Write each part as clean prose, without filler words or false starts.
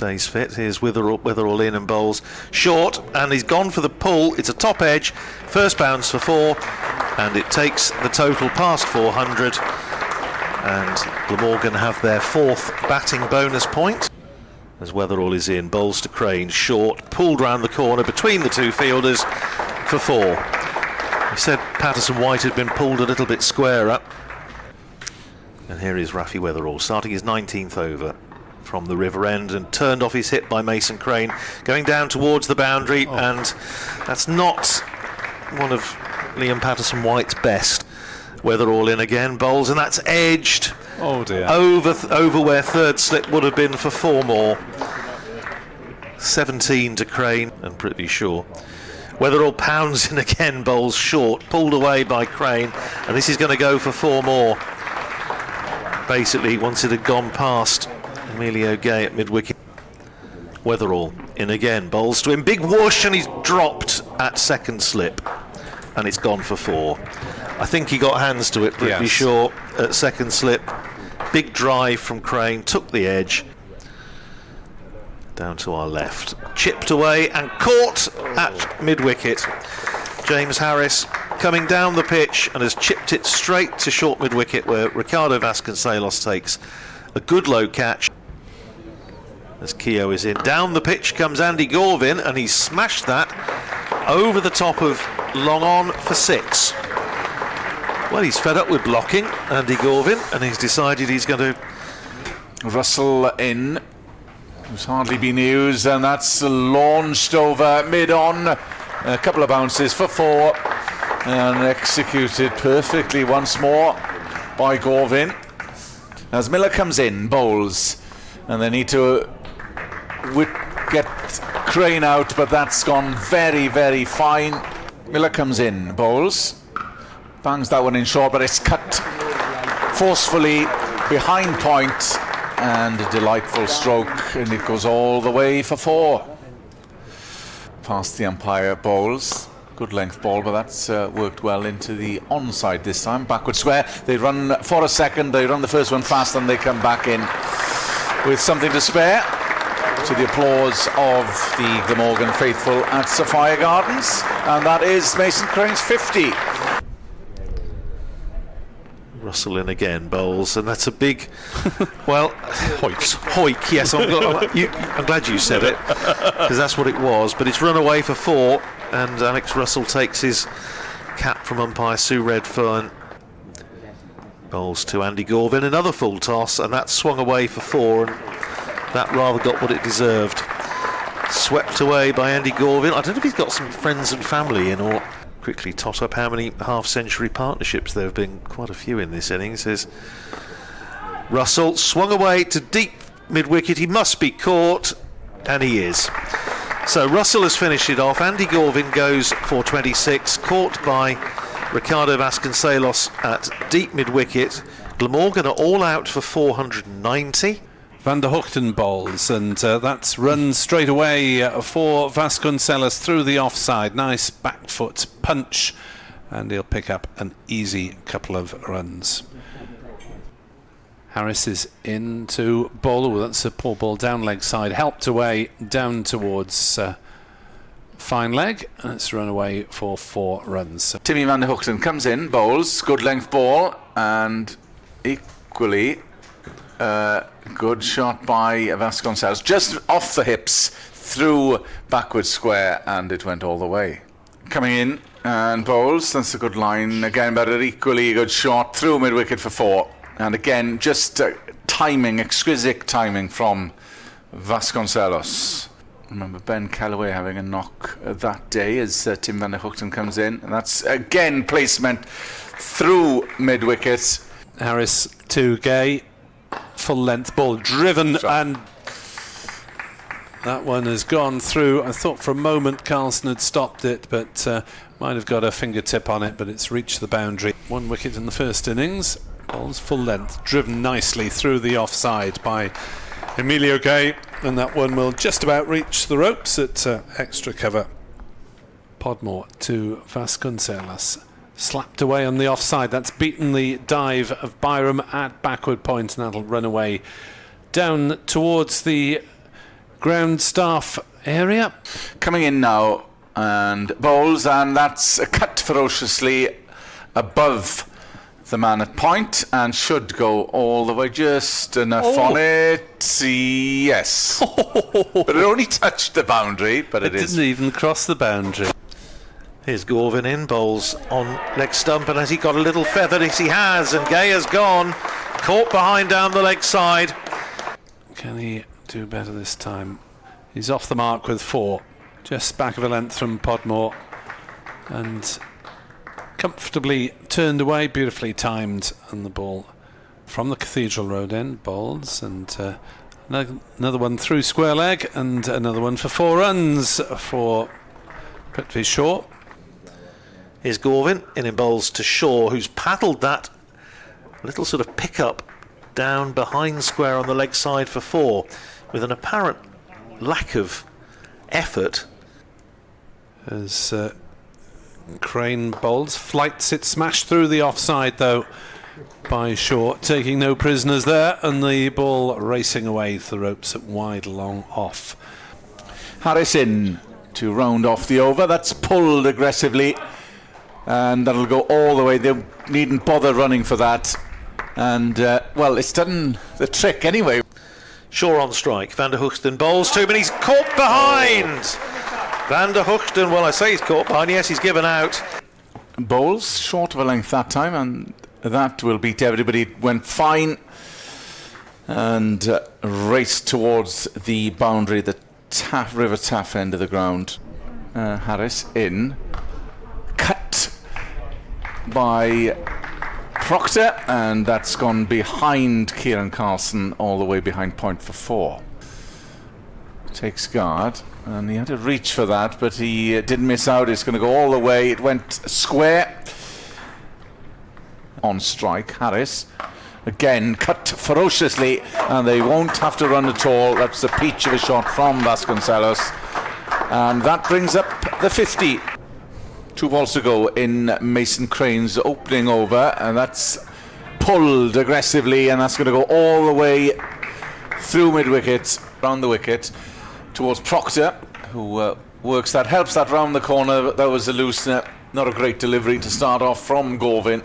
stays fit. Here's Witherall in and bowls short, and he's gone for the pull. It's a top edge, first bounce for 4, and it takes the total past 400, and Glamorgan have their 4th batting bonus point. As Witherall is in, bowls to Crane, short, pulled round the corner between the 2 fielders for 4. He said Patterson White had been pulled a little bit squarer. And here is Rafi Witherall starting his 19th over from the river end, and turned off his hit by Mason Crane, going down towards the boundary, and that's not one of Liam Patterson White's best. Witherall in again, bowls, and that's edged over where 3rd slip would have been for 4 more. 17 to Crane and Prithvi Shaw. Witherall pounds in again, bowls short, pulled away by Crane, and this is going to go for 4 more. Basically, once it had gone past Emilio Gay at mid-wicket. Witherall in again, bowls to him, big whoosh, and he's dropped at 2nd slip, and it's gone for 4. I think he got hands to it, Prithvi Shaw at 2nd slip. Big drive from Crane, took the edge. Down to our left, chipped away and caught at mid-wicket. James Harris coming down the pitch and has chipped it straight to short mid-wicket, where Ricardo Vasconcelos takes a good low catch. As Keogh is in, down the pitch comes Andy Gorvin, and he smashed that over the top of long on for 6. Well, he's fed up with blocking, Andy Gorvin, and he's decided he's going to... Russell in, who's hardly been used, and that's launched over mid-on. A couple of bounces for 4, and executed perfectly once more by Gorvin. As Miller comes in, bowls, and they need to get Crane out, but that's gone very, very fine. Miller comes in, bowls, bangs that one in short, but it's cut forcefully behind point, and a delightful stroke, and it goes all the way for 4. Past the umpire, bowls. Good length ball, but that's worked well into the onside this time. Backward square. They run for a second. They run the first one fast, and they come back in with something to spare, to the applause of the Glamorgan faithful at Sophia Gardens. And that is Mason Crane's 50. Russell in again, bowls, and that's a big, well, hoik, yes, I'm glad you said it, because that's what it was, but it's run away for 4, and Alex Russell takes his cap from umpire Sue Redfern. Bowls to Andy Gorvin, another full toss, and that swung away for 4, and that rather got what it deserved. Swept away by Andy Gorvin. I don't know if he's got some friends and family in, or... Quickly tot up how many half-century partnerships there have been. Quite a few in this innings. As Russell swung away to deep mid-wicket, he must be caught, and he is. So Russell has finished it off. Andy Gorvin goes for 26, caught by Ricardo Vasconcelos at deep mid-wicket. Glamorgan are all out for 490. Van der Hoogten bowls, and that's run straight away for Vasconcelos through the offside. Nice back foot punch, and he'll pick up an easy couple of runs. Harris is in to bowl. Oh, that's a poor ball down leg side, helped away down towards fine leg, and it's run away for 4 runs. Timmy Van der Hoogten comes in, bowls, good length ball, and equally good shot by Vasconcelos, just off the hips, through backward square, and it went all the way. Coming in and bowls, that's a good line again, but an equally good shot through mid-wicket for 4. And again, just timing, exquisite timing from Vasconcelos. Remember Ben Callaway having a knock that day as Tim Van der Hoogten comes in, and that's again placement through mid-wicket. Harris to Gay. Full length ball driven, and that one has gone through. I thought for a moment Carlson had stopped it, but might have got a fingertip on it, but it's reached the boundary. 1 wicket in the first innings. Ball's full length, driven nicely through the offside by Emilio Gay, and that one will just about reach the ropes at extra cover. Podmore to Vasconcelos. Slapped away on the offside. That's beaten the dive of Byram at backward point, and that'll run away down towards the ground staff area. Coming in now and bowls, and that's cut ferociously above the man at point and should go all the way, just enough on it. Yes. But it only touched the boundary, but it didn't even cross the boundary. Here's Gorvin in, bowls on leg stump, and has he got a little feather? Yes, he has, and Gay has gone. Caught behind down the leg side. Can he do better this time? He's off the mark with 4. Just back of a length from Podmore. And comfortably turned away, beautifully timed, and the ball from the Cathedral Road end, bowls, and another one through square leg, and another one for 4 runs for Prithvi Shaw. Here's Gorvin in bowls to Shaw, who's paddled that little sort of pick-up down behind square on the leg side for 4, with an apparent lack of effort. As Crane bowls, flights it, smashed through the offside though by Shaw, taking no prisoners there, and the ball racing away to the ropes at wide long off. Harris in to round off the over. That's pulled aggressively, and that'll go all the way. They needn't bother running for that, and well, it's done the trick anyway. Shaw on strike. Van der Hoogsten bowls to him, and he's caught behind. Van der Hoogsten, well, I say he's caught behind. Yes, he's given out. Bowls short of a length that time, and that will beat everybody. It went fine and raced towards the boundary, the River Taff end of the ground. Harris in, cut by Procter, and that's gone behind Kieran Carlson, all the way behind point for 4. Takes guard, and he had to reach for that, but he didn't miss out. It's going to go all the way. It went square. On strike, Harris again cut ferociously, and they won't have to run at all. That's a peach of a shot from Vasconcelos, and that brings up the 50. 2 balls to go in Mason Crane's opening over, and that's pulled aggressively, and that's going to go all the way through mid-wicket, round the wicket towards Procter, who works that, helps that round the corner. That was a loosener, not a great delivery to start off from Gorvin,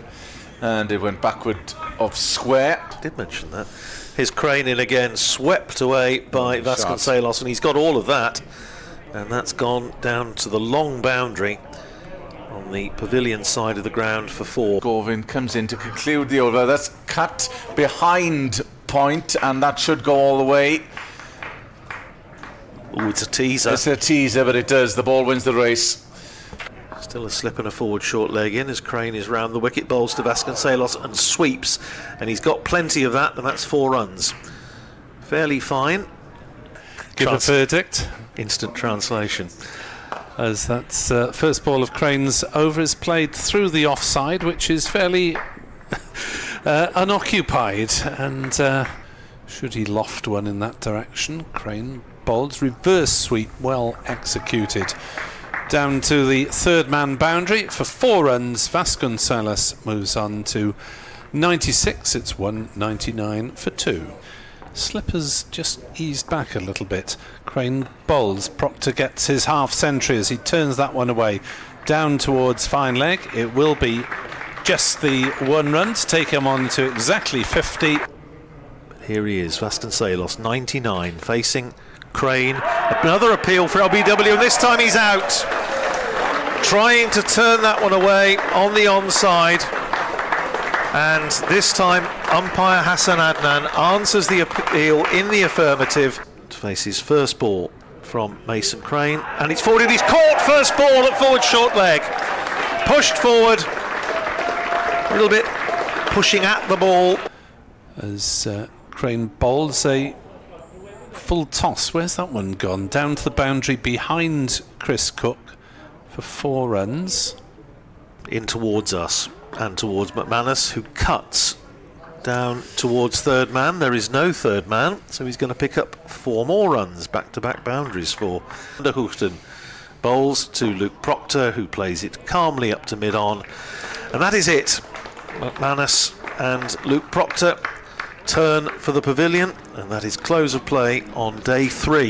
and it went backward of square. I did mention that. His Crane in again, swept away by Vasconcelos, and he's got all of that, and that's gone down to the long boundary on the pavilion side of the ground for 4. Gorvin comes in to conclude the over. That's cut behind point, and that should go all the way. Oh, it's a teaser. It's a teaser, but it does. The ball wins the race. Still a slip and a forward short leg in as Crane is round the wicket, bowls to Vasconcelos and sweeps, and he's got plenty of that, and that's 4 runs. Fairly fine. Give a verdict. Instant translation. As that's first ball of Crane's over is played through the offside, which is fairly unoccupied, and should he loft one in that direction, Crane bowls, reverse sweep, well executed. Down to the 3rd man boundary for 4 runs. Vasconcelos moves on to 96. It's 199 for 2. Slippers just eased back a little bit. Crane bowls. Procter gets his half century as he turns that one away. Down towards fine leg. It will be just the 1 run to take him on to exactly 50. Here he is, Vasconcelos, 99, facing Crane. Another appeal for LBW, and this time he's out. Trying to turn that one away on the onside. And this time, umpire Hassan Adnan answers the appeal in the affirmative to face his first ball from Mason Crane. And it's forwarded. He's caught first ball at forward short leg. Pushed forward. A little bit pushing at the ball. As Crane bowls a full toss. Where's that one gone? Down to the boundary behind Chris Cook for 4 runs. In towards us and towards McManus, who cuts down towards 3rd man. There is no 3rd man, so he's going to pick up 4 more runs, back-to-back boundaries for Van der Hoogsten. Bowls to Luke Procter, who plays it calmly up to mid-on, and that is it. McManus and Luke Procter turn for the pavilion, and that is close of play on day 3.